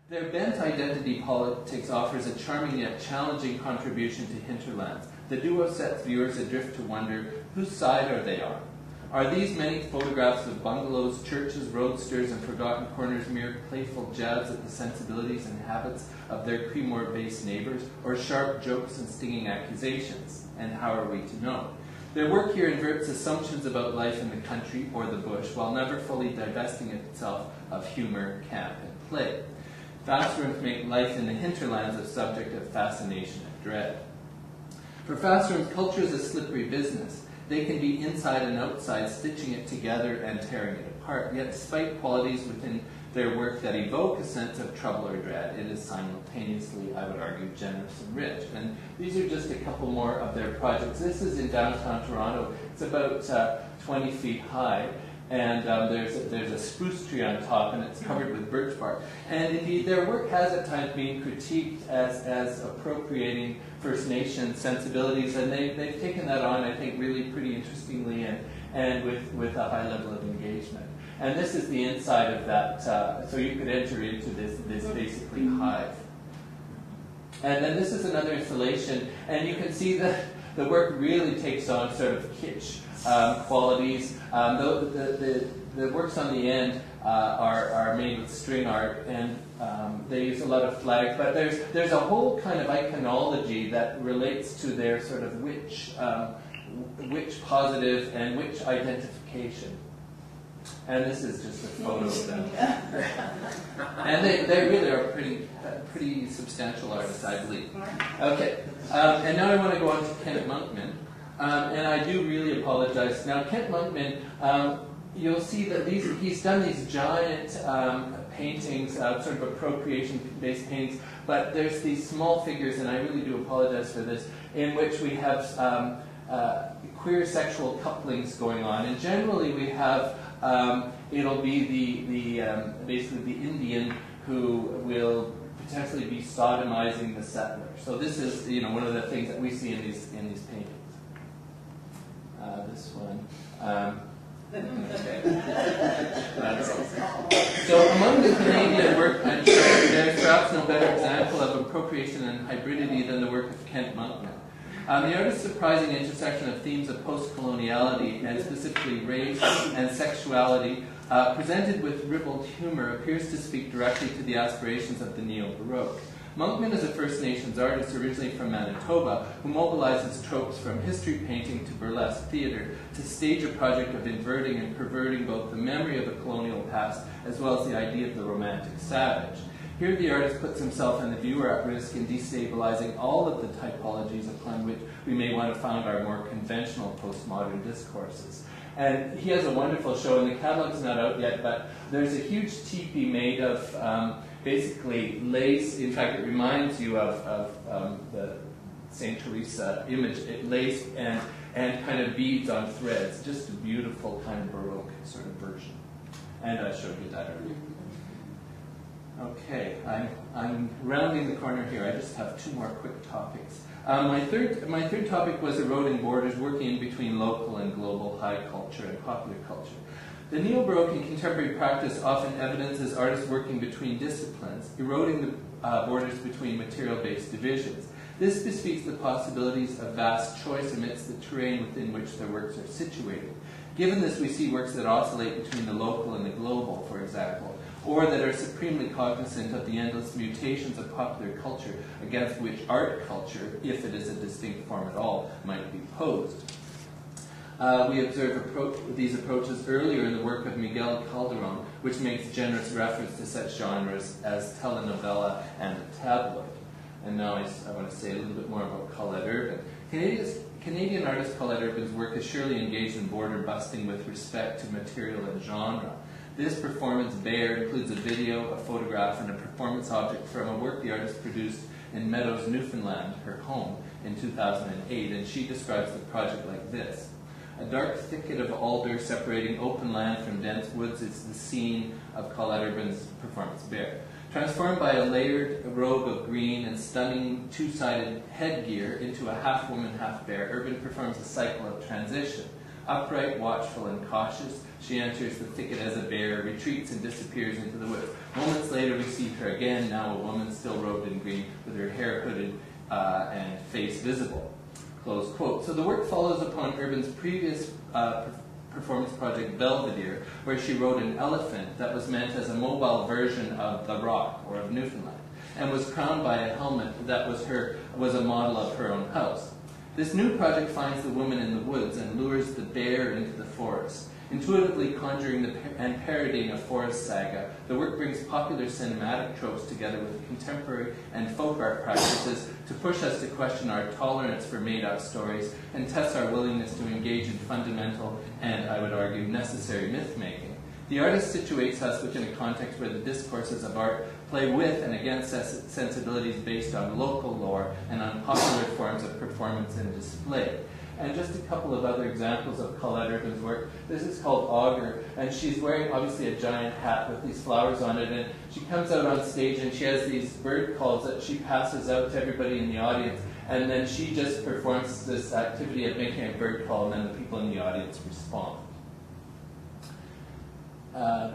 Their bent identity politics offers a charming yet challenging contribution to Hinterlands. The duo sets viewers adrift to wonder, whose side are they on? Are these many photographs of bungalows, churches, roadsters, and forgotten corners mere playful jabs at the sensibilities and habits of their Cremor-based neighbors, or sharp jokes and stinging accusations? And how are we to know? Their work here inverts assumptions about life in the country or the bush, while never fully divesting itself of humor, camp, and play. Fast rooms make life in the hinterlands a subject of fascination and dread. For fast rooms, culture is a slippery business. They can be inside and outside, stitching it together and tearing it apart. Yet, despite qualities within their work that evoke a sense of trouble or dread, it is simultaneously, I would argue, generous and rich. And these are just a couple more of their projects. This is in downtown Toronto. It's about 20 feet high. And there's a spruce tree on top, and it's covered with birch bark. And indeed, their work has at times been critiqued as appropriating First Nation sensibilities, and they've taken that on, I think, really pretty interestingly and with a high level of engagement. And this is the inside of that, so you could enter into this basically hive. And then this is another installation, and you can see that the work really takes on sort of kitsch qualities. The works on the end are made with string art, and they use a lot of flags, but there's a whole kind of iconology that relates to their sort of witch positive and witch identification. And this is just a photo of them. And they really are pretty substantial artists, I believe. Okay, and now I want to go on to Kent Monkman. And I do really apologize. Now, Kent Monkman, you'll see that he's done these giant paintings, sort of appropriation-based paintings, but there's these small figures, and I really do apologize for this, in which we have queer sexual couplings going on. And generally we have, it'll be basically the Indian who will potentially be sodomizing the settler. So this is, one of the things that we see in these paintings. This one. So among the Canadian work, there's perhaps no better example of appropriation and hybridity than the work of Kent Monkman. The artist's surprising intersection of themes of post-coloniality, and specifically race and sexuality, presented with ribald humor, appears to speak directly to the aspirations of the Neo-Baroque. Monkman is a First Nations artist originally from Manitoba who mobilizes tropes from history painting to burlesque theater to stage a project of inverting and perverting both the memory of a colonial past as well as the idea of the romantic savage. Here the artist puts himself and the viewer at risk in destabilizing all of the typologies upon which we may want to found our more conventional postmodern discourses. And he has a wonderful show, and the catalog's not out yet, but there's a huge teepee made of basically lace. In fact, it reminds you of the St. Teresa image, lace and kind of beads on threads. Just a beautiful kind of Baroque sort of version. And I showed you that earlier. Okay, I'm rounding the corner here. I just have two more quick topics. My third topic was eroding borders, working in between local and global high culture and popular culture. The Neo-Baroque in contemporary practice often evidences artists working between disciplines, eroding the borders between material-based divisions. This bespeaks the possibilities of vast choice amidst the terrain within which their works are situated. Given this, we see works that oscillate between the local and the global, for example, or that are supremely cognizant of the endless mutations of popular culture against which art culture, if it is a distinct form at all, might be posed. We observe these approaches earlier in the work of Miguel Calderon, which makes generous reference to such genres as telenovela and tabloid. And now I want to say a little bit more about Colette Urban. Canadian artist Colette Urban's work is surely engaged in border busting with respect to material and genre. This performance, Bear, includes a video, a photograph, and a performance object from a work the artist produced in Meadows, Newfoundland, her home, in 2008, and she describes the project like this. A dark thicket of alder separating open land from dense woods is the scene of Colette Urban's performance, Bear. Transformed by a layered robe of green and stunning two-sided headgear into a half-woman, half-bear, Urban performs a cycle of transition. Upright, watchful, and cautious, she enters the thicket as a bear, retreats and disappears into the woods. Moments later, we see her again, now a woman still robed in green, with her hair hooded and face visible. Close quote. So the work follows upon Urban's previous performance project, Belvedere, where she wrote an elephant that was meant as a mobile version of the Rock, or of Newfoundland, and was crowned by a helmet that was a model of her own house. This new project finds the woman in the woods and lures the bear into the forest. Intuitively conjuring and parodying a forest saga, the work brings popular cinematic tropes together with contemporary and folk art practices to push us to question our tolerance for made-up stories and test our willingness to engage in fundamental and, I would argue, necessary myth-making. The artist situates us within a context where the discourses of art play with and against sensibilities based on local lore and on popular forms of performance and display. And just a couple of other examples of Colette Urban's work. This is called Augur, and she's wearing obviously a giant hat with these flowers on it, and she comes out on stage and she has these bird calls that she passes out to everybody in the audience, and then she just performs this activity of making a bird call, and then the people in the audience respond.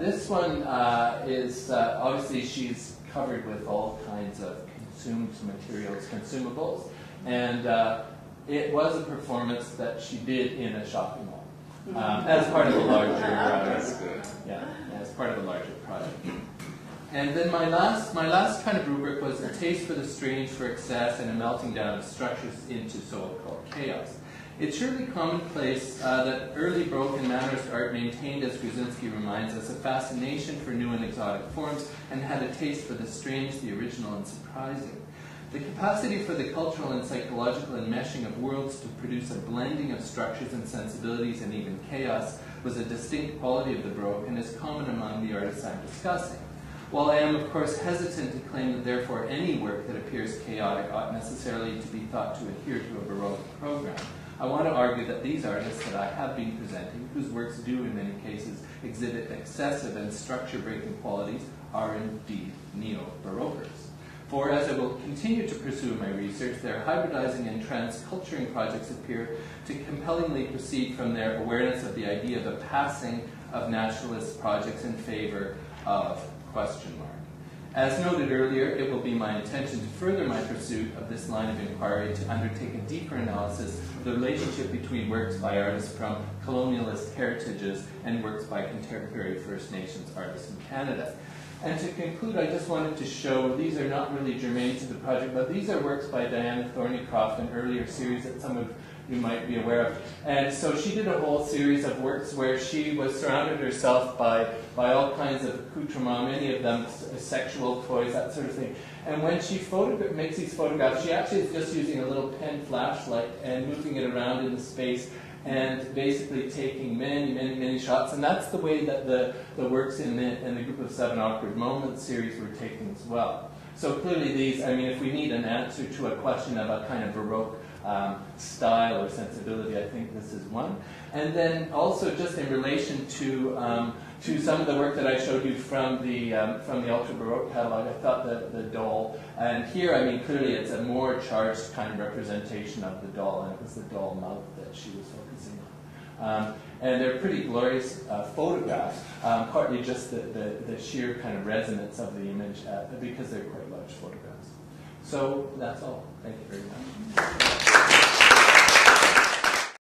This one is, obviously she's covered with all kinds of consumed materials, consumables, and it was a performance that she did in a shopping mall as part of a larger as part of a larger project. And then my last kind of rubric was a taste for the strange, for excess, and a melting down of structures into so-called chaos. It's surely commonplace that early Baroque and Mannerist art maintained, as Grzinski reminds us, a fascination for new and exotic forms and had a taste for the strange, the original, and surprising. The capacity for the cultural and psychological enmeshing of worlds to produce a blending of structures and sensibilities and even chaos was a distinct quality of the Baroque and is common among the artists I'm discussing. While I am, of course, hesitant to claim that therefore any work that appears chaotic ought necessarily to be thought to adhere to a Baroque program, I want to argue that these artists that I have been presenting, whose works do in many cases exhibit excessive and structure-breaking qualities, are indeed Neo-Baroquers. For as I will continue to pursue my research, their hybridizing and transculturing projects appear to compellingly proceed from their awareness of the idea of a passing of naturalist projects in favor of question mark. As noted earlier, it will be my intention to further my pursuit of this line of inquiry to undertake a deeper analysis of the relationship between works by artists from colonialist heritages and works by contemporary First Nations artists in Canada. And to conclude, I just wanted to show, these are not really germane to the project, but these are works by Diana Thornycroft, an earlier series that some of you might be aware of. And so she did a whole series of works where she was surrounded herself by all kinds of accoutrements, many of them sexual toys, that sort of thing. And when she makes these photographs, she actually is just using a little pen flashlight and moving it around in the space and basically taking many, many, many shots. And that's the way that the works in the Group of Seven Awkward Moments series were taken as well. So clearly these, I mean, if we need an answer to a question of a kind of Baroque style or sensibility, I think this is one. And then also just in relation to some of the work that I showed you from the Ultra Baroque catalog, I thought the doll, and here, I mean, clearly it's a more charged kind of representation of the doll, and it was the doll mouth that she was focusing on. And they're pretty glorious photographs, partly just the sheer kind of resonance of the image, because they're quite large photographs. So that's all. Thank you very much.